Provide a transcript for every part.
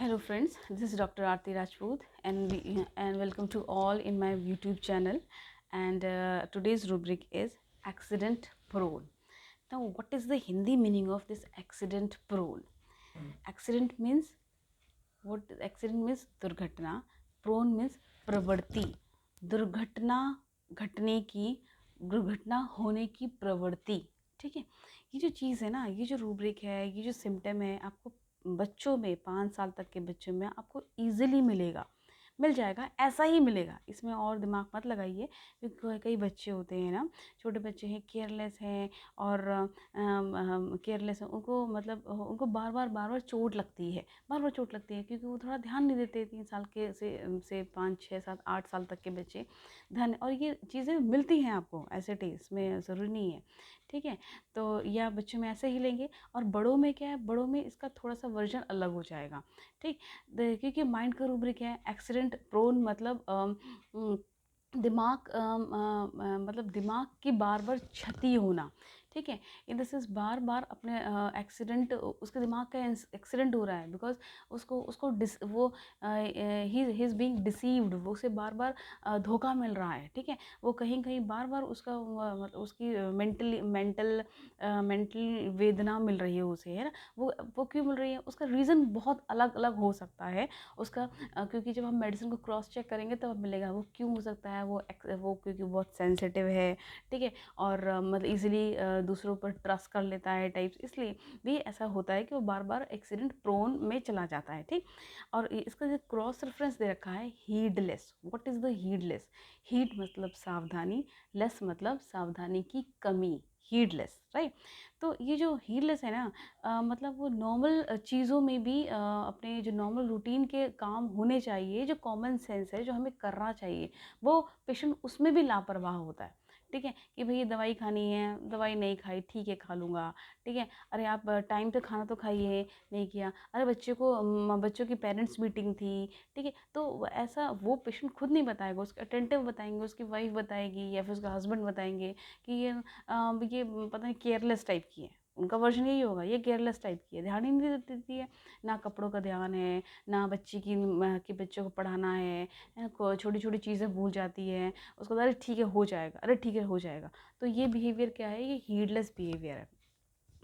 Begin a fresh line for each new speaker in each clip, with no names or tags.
Hello friends, this is Dr. Aarti Rajput and welcome to all in my YouTube channel, and today's rubric is accident prone. Now what is the Hindi meaning of this accident prone? Accident means दुर्घटना, prone means प्रवृत्ति, दुर्घटना घटने की, दुर्घटना होने की प्रवृत्ति। ठीक है, ये जो चीज़ है ना, ये जो रूब्रिक है, ये जो सिम्टम है, आपको बच्चों में 5 साल तक के बच्चों में आपको ईजिली मिल जाएगा, ऐसा ही मिलेगा, इसमें और दिमाग मत लगाइए। क्योंकि कई बच्चे होते हैं ना, छोटे बच्चे हैं, केयरलेस हैं और केयरलेस हैं, उनको मतलब उनको बार बार चोट लगती है, क्योंकि वो थोड़ा ध्यान नहीं देते। 3 साल के से 5 6 7 8 साल तक के बच्चे ध्यान, और ये चीज़ें मिलती हैं आपको ऐसे टेस्ट में, ज़रूरी नहीं है। ठीक है, तो या बच्चों में ऐसे ही लेंगे। और बड़ों में क्या है, बड़ों में इसका थोड़ा सा वर्जन अलग हो जाएगा। ठीक, क्योंकि माइंड का रूब्रिक है एक्सीडेंट प्रोन, मतलब दिमाग मतलब दिमाग की बार बार क्षति होना। ठीक है, इन द सेंस बार बार अपने एक्सीडेंट, उसके दिमाग का एक्सीडेंट हो रहा है, बिकॉज उसको उसको वो ही इज़ बीइंग डिसीव्ड, वो उसे बार बार धोखा मिल रहा है। ठीक है, वो कहीं कहीं बार बार उसका मतलब उसकी मेंटल वेदना मिल रही है उसे, है ना। वो क्यों मिल रही है, उसका रीज़न बहुत अलग अलग हो सकता है उसका। क्योंकि जब हम मेडिसिन को क्रॉस चेक करेंगे तब मिलेगा वो क्यों हो सकता है। वो क्योंकि बहुत सेंसिटिव है, ठीक है, और मतलब इजीली दूसरों पर ट्रस्ट कर लेता है टाइप्स, इसलिए भी ऐसा होता है कि वो बार बार एक्सीडेंट प्रोन में चला जाता है। ठीक, और इसका जो क्रॉस रेफरेंस दे रखा है heedless. What is the heedless? Heed मतलब सावधानी, लेस मतलब सावधानी की कमी, हीडलेस, राइट। तो ये जो हीडलेस है ना, मतलब वो नॉर्मल चीज़ों में भी अपने जो नॉर्मल रूटीन के काम होने चाहिए, जो कॉमन सेंस है, जो हमें करना चाहिए, वो पेशेंट उसमें भी लापरवाह होता है। ठीक है, कि भई दवाई खानी है, दवाई नहीं खाई, ठीक है खा लूँगा। ठीक है, अरे आप टाइम पे खाना तो खाइए, नहीं किया। अरे बच्चों की पेरेंट्स मीटिंग थी। ठीक है, तो ऐसा वो पेशेंट खुद नहीं बताएगा, उसके अटेंटिव बताएंगे, उसकी वाइफ बताएगी या फिर उसका हस्बैंड बताएंगे कि ये पता नहीं केयरलेस टाइप की है। उनका वर्जन यही होगा, ये केयरलेस टाइप की है, ध्यान ही नहीं देती है, ना कपड़ों का ध्यान है, ना कि बच्चों को पढ़ाना है, छोटी छोटी चीज़ें भूल जाती है। उसको अरे ठीक है हो जाएगा, अरे ठीक है हो जाएगा। तो ये बिहेवियर क्या है, ये हीडलेस बिहेवियर है।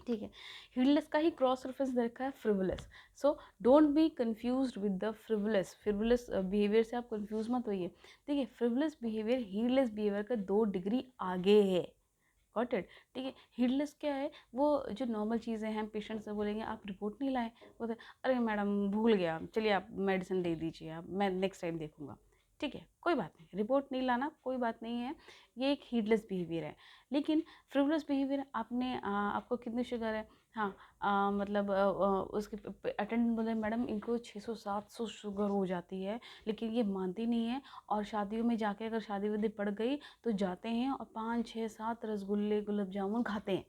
ठीक है, हीडलेस का ही क्रॉस रेफरेंस देखा है frivolous. So don't be confused with the frivolous behaviour से आप कंफ्यूज मत होइए। देखिए, फ्रिवलेस बिहेवियर हीडलेस बिहेवियर का 2 डिग्री आगे है। Got it. ठीक है, हीडलेस क्या है, वो जो नॉर्मल चीज़ें हैं, पेशेंट से बोलेंगे आप रिपोर्ट नहीं लाए, बोलते अरे मैडम भूल गया, चलिए आप मेडिसिन दे दीजिए, आप मैं नेक्स्ट टाइम देखूंगा। ठीक है, कोई बात नहीं, रिपोर्ट नहीं लाना कोई बात नहीं है, ये एक हीडलेस बिहेवियर है। लेकिन फ्रिवलेस बिहेवियर, आपको कितनी शुगर है, हाँ, मतलब उसके अटेंडेंट बोले मैडम इनको 600 700 शुगर हो जाती है, लेकिन ये मानती नहीं है। और शादियों में जाके अगर शादी वादी पड़ गई तो जाते हैं और 5 6 7 रसगुल्ले गुलाब जामुन खाते हैं।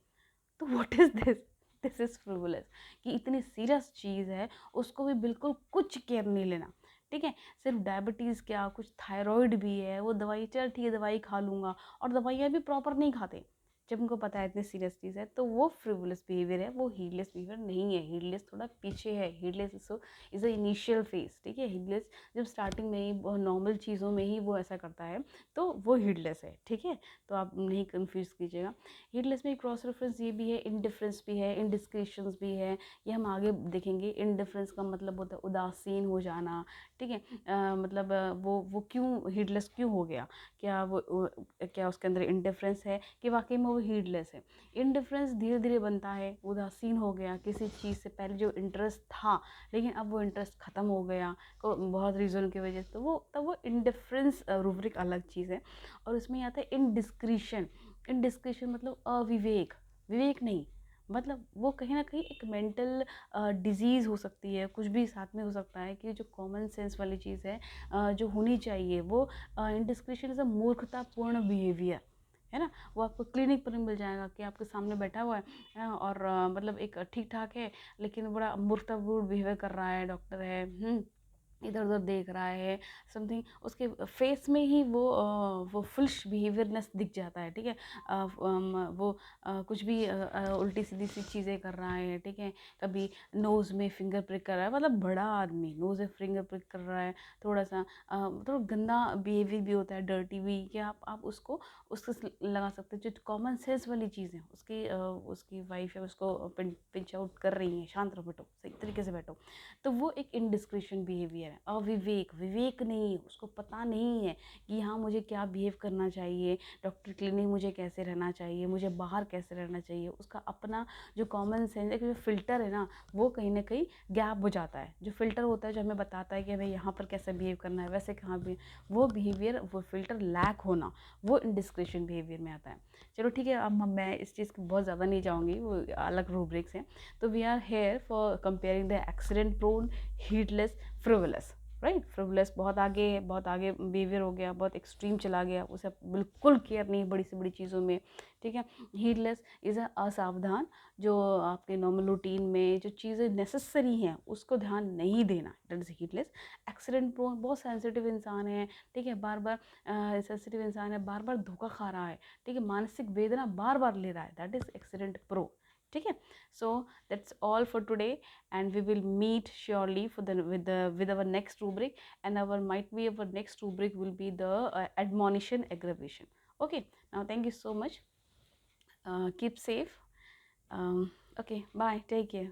तो what is this? This is frivolous, कि इतनी सीरियस चीज़ है, उसको भी बिल्कुल कुछ केयर नहीं लेना। ठीक है, सिर्फ डायबिटीज़ क्या, कुछ थायराइड भी है, वो दवाई, चल ठीक है दवाई खा लूँगा, और दवाइयाँ भी प्रॉपर नहीं खाते जब उनको पता है इतनी सीरियस चीज़ है। तो वो फ्रिवलेस बिहेवियर है, वो हीडलेस बिहेवियर नहीं है। हीडलेस थोड़ा पीछे है, heedless is a initial phase. ठीक है, हीडलेस जब स्टार्टिंग में ही नॉर्मल चीज़ों में ही वो ऐसा करता है, तो वो हीडलेस है। ठीक है, तो आप नहीं कंफ्यूज कीजिएगा। हीडलेस में क्रॉस रेफरेंस ये भी है, इनडिफरेंस भी है, इनडिस्क्रिशंस भी है, ये हम आगे देखेंगे। इनडिफरेंस का मतलब होता है उदासीन हो जाना। ठीक है, मतलब वो क्यों हीडलेस क्यों हो गया, क्या उसके अंदर इनडिफरेंस है कि वाकई में वो हीडलेस है। इनडिफरेंस धीरे धीरे बनता है, उदासीन हो गया किसी चीज़ से, पहले जो इंटरेस्ट था लेकिन अब वो इंटरेस्ट ख़त्म हो गया बहुत रीज़न की वजह से, तो वो इनडिफरेंस रूब्रिक अलग चीज़ है। और उसमें आता है इनडिस्क्रिशन। इनडिस्क्रिशन मतलब अविवेक, विवेक नहीं, मतलब वो कहीं ना कहीं एक मेंटल डिजीज़ हो सकती है, कुछ भी साथ में हो सकता है, कि जो कॉमन सेंस वाली चीज़ है जो होनी चाहिए, वो इनडिस्क्रिशन इज़ अ मूर्खतापूर्ण बिहेवियर, है ना। वो आपको क्लिनिक पर मिल जाएगा कि आपके सामने बैठा हुआ है और मतलब एक ठीक ठाक है, लेकिन बड़ा मूर्खतापूर्ण बिहेवियर कर रहा है, डॉक्टर है, इधर उधर देख रहा है समथिंग, उसके फेस में ही वो फुलिश बिहेवियरनेस दिख जाता है, ठीक है। वो कुछ भी उल्टी सीधी सी चीज़ें कर रहा है, ठीक है। कभी नोज़ में फिंगर प्रिक कर रहा है, मतलब बड़ा आदमी नोज़ में फिंगर प्रिक कर रहा है, थोड़ा सा थोड़ा गंदा बिहेवियर भी होता है, डर्टी भी, कि आप उसको लगा सकते हैं। जो कॉमन सेंस वाली चीज़ें उसकी वाइफ है उसको पिंच आउट कर रही हैं, शांत रहो बैठो, सही तरीके से बैठो, तो वो एक इनडिस्क्रिशन बिहेवियर है, अविवेक, विवेक नहीं है, उसको पता नहीं है कि हाँ मुझे क्या बिहेव करना चाहिए, डॉक्टर क्लिनिक मुझे कैसे रहना चाहिए, मुझे बाहर कैसे रहना चाहिए। उसका अपना जो कॉमन सेंस, एक जो फ़िल्टर है ना, वो कहीं ना कहीं गैप हो जाता है। जो फ़िल्टर होता है जो हमें बताता है कि हमें यहाँ पर कैसे बिहेव करना है, वैसे कहाँ भी, वो बिहेवियर, वो फ़िल्टर लैक होना, वो इनडिस्क्रिशन बिहेवियर में आता है। चलो ठीक है, अब मैं इस चीज़ की बहुत ज़्यादा नहीं जाऊँगी, वो अलग रूब्रिक्स हैं। तो we are here for comparing the accident prone, heedless, frivolous, right. Frivolous बहुत आगे बिहेवियर हो गया, बहुत एक्सट्रीम चला गया, उसे बिल्कुल केयर नहीं बड़ी से बड़ी चीज़ों में, ठीक है। हीडलेस इज़ असावधान, जो आपके नॉर्मल रूटीन में जो चीज़ें नेसेसरी हैं उसको ध्यान नहीं देना, that is heedless. Accident prone, बहुत सेंसिटिव इंसान है, ठीक है, बार बार सेंसिटिव इंसान है, बार बार धोखा खा रहा है, ठीक है, मानसिक वेदना बार बार ले रहा है, दैट इज़ एक्सीडेंट प्रो, ठीक है। So that's all for today, and we will meet surely for with our next rubric, and our might be our next rubric will be the admonition aggravation. Okay, now thank you so much, keep safe. Okay, bye, take care.